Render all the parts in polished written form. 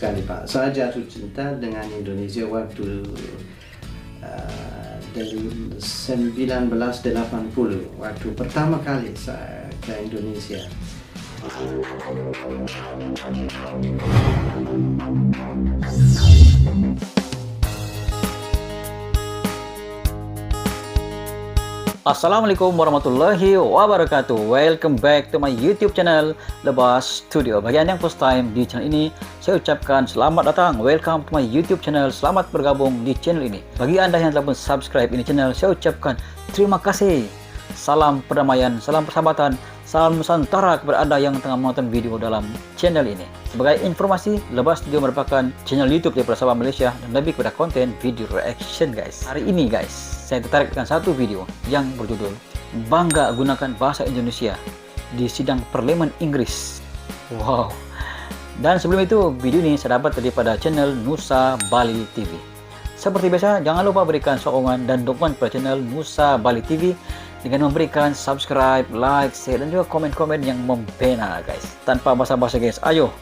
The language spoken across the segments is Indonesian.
sekali Pak. Saya jatuh cinta dengan Indonesia waktu dari 1980, waktu pertama kali saya ke Indonesia. Assalamualaikum warahmatullahi wabarakatuh. Welcome back to my YouTube channel Lebas Studio. Bagi Anda yang first time di channel ini, saya ucapkan selamat datang. Welcome to my YouTube channel. Selamat bergabung di channel ini. Bagi Anda yang telah subscribe ini channel, saya ucapkan terima kasih. Salam perdamaian, salam persahabatan, salam Nusantara kepada Anda yang tengah menonton video dalam channel ini. Sebagai informasi, Lebas Studio merupakan channel YouTube daripada sahabat Malaysia dan lebih kepada konten video reaction guys. Hari ini guys, saya tertarik dengan satu video yang berjudul Bangga Gunakan Bahasa Indonesia di Sidang Parlemen Inggris. Wow. Dan sebelum itu, video ini saya dapat daripada channel Nusa Bali TV. Seperti biasa, jangan lupa berikan sokongan dan dukungan kepada channel Nusa Bali TV dengan memberikan subscribe, like, share, dan juga komen-komen yang membina guys. Tanpa basa-basi guys, ayo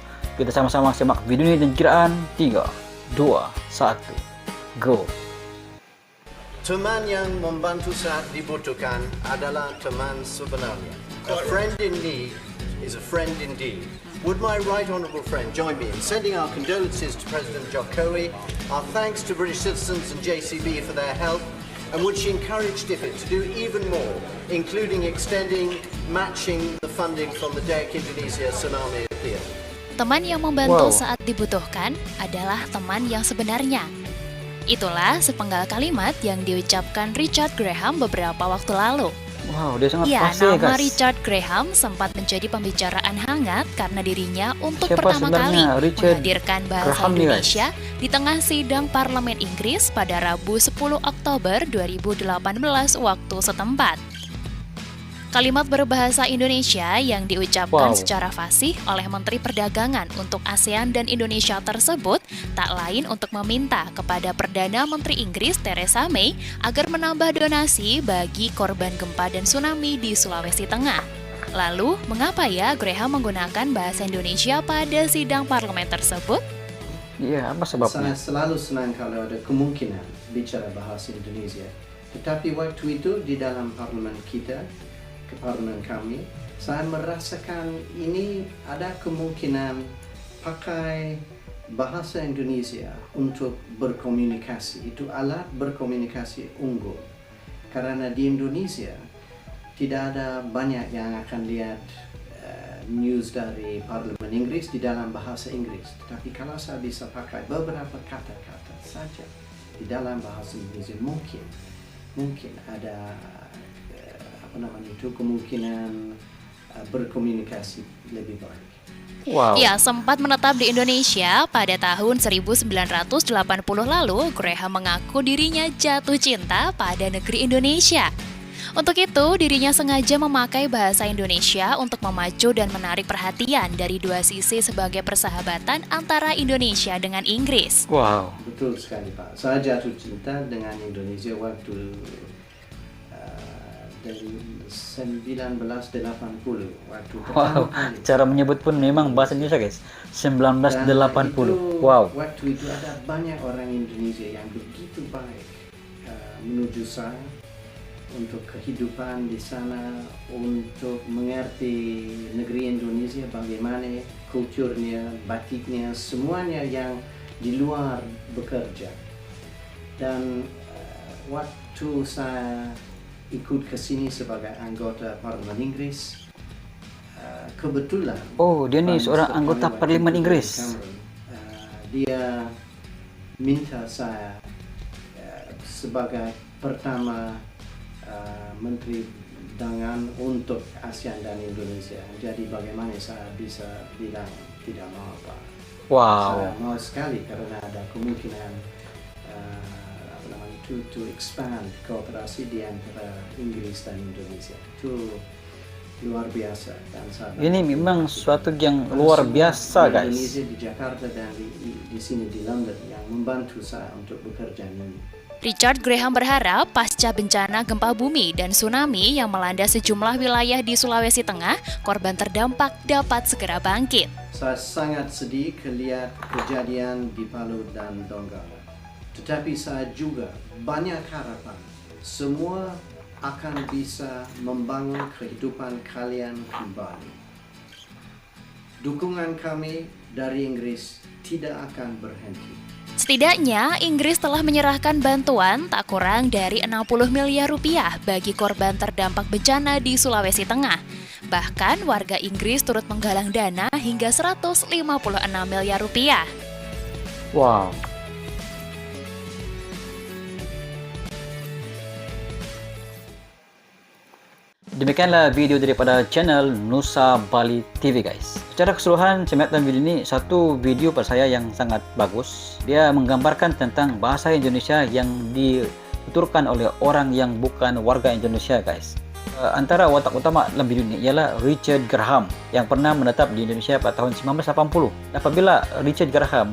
kita sama-sama simak video ini dan kiraan 3, 2, 1, go. Teman yang membantu saat dibutuhkan adalah teman sebenarnya. A friend in need is a friend indeed. Would my right honourable friend join me in sending our condolences to President Jokowi, our thanks to British citizens and JCB for their help, and would she encourage DFID to do even more, including extending, matching the funding from the DEC Indonesia Tsunami Appeal? Teman yang membantu saat dibutuhkan adalah teman yang sebenarnya. Itulah sepenggal kalimat yang diucapkan Richard Graham beberapa waktu lalu. Wow, dia sangat Ya, fasih nama guys. Richard Graham sempat menjadi pembicaraan hangat karena dirinya untuk Siapa pertama kali sebenarnya Richard menghadirkan bahasa Graham nih, guys? Indonesia di tengah sidang Parlemen Inggris pada Rabu 10 Oktober 2018 waktu setempat. Kalimat berbahasa Indonesia yang diucapkan secara fasih oleh Menteri Perdagangan untuk ASEAN dan Indonesia tersebut tak lain untuk meminta kepada Perdana Menteri Inggris Theresa May agar menambah donasi bagi korban gempa dan tsunami di Sulawesi Tengah. Lalu, mengapa ya Graham menggunakan bahasa Indonesia pada sidang parlemen tersebut? Iya, apa sebabnya? Saya selalu senang kalau ada kemungkinan bicara bahasa Indonesia. Tetapi waktu itu di dalam parlemen kita, ke parlemen kami, saya merasakan ini ada kemungkinan pakai bahasa Indonesia untuk berkomunikasi. Itu alat berkomunikasi unggul. Karena di Indonesia tidak ada banyak yang akan lihat news dari parlemen Inggris di dalam bahasa Inggris. Tetapi kalau saya bisa pakai beberapa kata-kata saja di dalam bahasa Indonesia, mungkin ada kemungkinan berkomunikasi lebih baik. Wow. Ya, sempat menetap di Indonesia pada tahun 1980 lalu, Graham mengaku dirinya jatuh cinta pada negeri Indonesia. Untuk itu, dirinya sengaja memakai bahasa Indonesia untuk memacu dan menarik perhatian dari dua sisi sebagai persahabatan antara Indonesia dengan Inggris. Wow. Betul sekali Pak. Saya jatuh cinta dengan Indonesia waktu dari 1980 waktu pertama Wow, kali. cara menyebut pun memang bahasa Indonesia guys. 1980. Wow. Waktu itu ada banyak orang Indonesia yang begitu baik menuju saya untuk kehidupan di sana, untuk mengerti negeri Indonesia bagaimana kulturnya, batiknya, semuanya yang di luar bekerja. Dan waktu saya ikut ke sini sebagai anggota Parlemen Inggris, kebetulan Oh, dia nih seorang anggota Parlemen Inggris. Dia minta saya sebagai pertama Menteri Perdagangan untuk ASEAN dan Indonesia. Jadi bagaimana saya bisa bilang tidak mau Pak? Wow. Saya mau sekali karena ada kemungkinan to expand kooperasi di antara Inggris dan Indonesia. Itu luar biasa. Dan ini memang suatu yang luar biasa guys. Indonesia di Jakarta dan di sini di London yang membantu saya untuk bekerja ini. Richard Graham berharap pasca bencana gempa bumi dan tsunami yang melanda sejumlah wilayah di Sulawesi Tengah, korban terdampak dapat segera bangkit. Saya sangat sedih melihat kejadian di Palu dan Donggala. Tetapi saya juga banyak harapan semua akan bisa membangun kehidupan kalian kembali. Dukungan kami dari Inggris tidak akan berhenti. Setidaknya, Inggris telah menyerahkan bantuan tak kurang dari 60 miliar rupiah bagi korban terdampak bencana di Sulawesi Tengah. Bahkan, warga Inggris turut menggalang dana hingga 156 miliar rupiah. Wow. Demikianlah video daripada channel Nusa Bali TV guys. Secara keseluruhan saya melihat dalam video ini satu video pada saya yang sangat bagus. Dia menggambarkan tentang bahasa Indonesia yang dituturkan oleh orang yang bukan warga Indonesia guys. Antara watak utama dalam video ini ialah Richard Graham yang pernah menetap di Indonesia pada tahun 1980. Apabila Richard Graham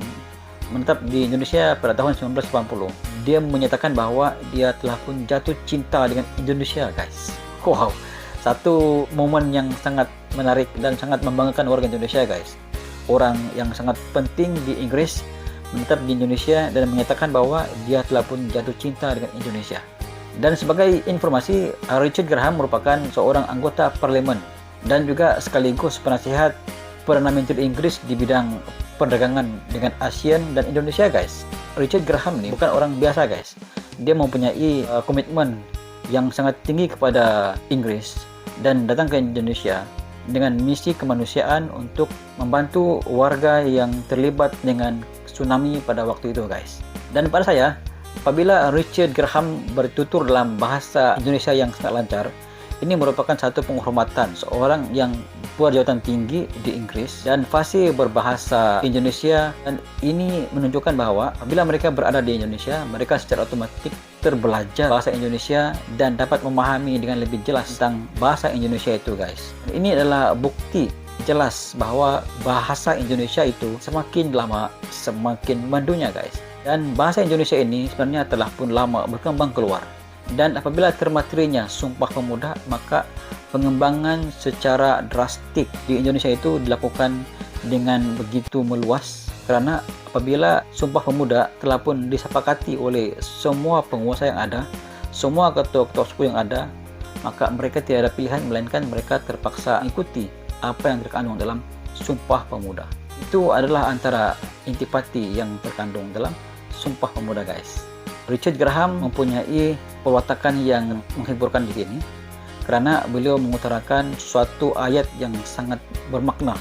menetap di Indonesia pada tahun 1980, dia menyatakan bahwa dia telah pun jatuh cinta dengan Indonesia guys. Wow, satu momen yang sangat menarik dan sangat membanggakan warga Indonesia guys. Orang yang sangat penting di Inggris menetap di Indonesia dan menyatakan bahwa dia telah pun jatuh cinta dengan Indonesia. Dan sebagai informasi, Richard Graham merupakan seorang anggota parlemen dan juga sekaligus penasihat Perdana Menteri Inggris di bidang perdagangan dengan ASEAN dan Indonesia guys. Richard Graham ini bukan orang biasa guys. Dia mempunyai komitmen yang sangat tinggi kepada Inggris dan datang ke Indonesia dengan misi kemanusiaan untuk membantu warga yang terlibat dengan tsunami pada waktu itu guys. Dan pada saya, apabila Richard Graham bertutur dalam bahasa Indonesia yang sangat lancar, ini merupakan satu penghormatan seorang yang berjabatan tinggi di Inggris dan fasih berbahasa Indonesia, dan ini menunjukkan bahwa apabila mereka berada di Indonesia, mereka secara otomatis terbelajar bahasa Indonesia dan dapat memahami dengan lebih jelas tentang bahasa Indonesia itu guys. Ini adalah bukti jelas bahwa bahasa Indonesia itu semakin lama semakin mendunia guys. Dan bahasa Indonesia ini sebenarnya telah pun lama berkembang keluar. Dan apabila termaterinya Sumpah Pemuda, maka pengembangan secara drastik di Indonesia itu dilakukan dengan begitu meluas, karena apabila Sumpah Pemuda telah pun disepakati oleh semua penguasa yang ada, semua ketua-ketua suku yang ada, maka mereka tidak ada pilihan melainkan mereka terpaksa mengikuti apa yang terkandung dalam Sumpah Pemuda. Itu adalah antara intipati yang terkandung dalam Sumpah Pemuda guys. Richard Graham mempunyai pewatakan yang menghiburkan di sini karena beliau mengutarakan suatu ayat yang sangat bermakna,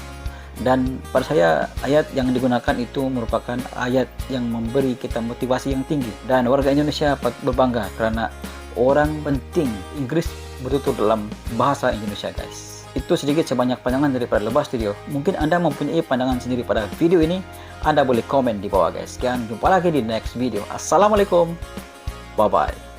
dan pada saya ayat yang digunakan itu merupakan ayat yang memberi kita motivasi yang tinggi, dan warga Indonesia patut berbangga karena orang penting Inggris bertutur dalam bahasa Indonesia guys. Itu sedikit sebanyak pandangan daripada Lebah Studio. Mungkin Anda mempunyai pandangan sendiri pada video ini, Anda boleh komen di bawah guys. Sekian, jumpa lagi di next video. Assalamualaikum, bye bye.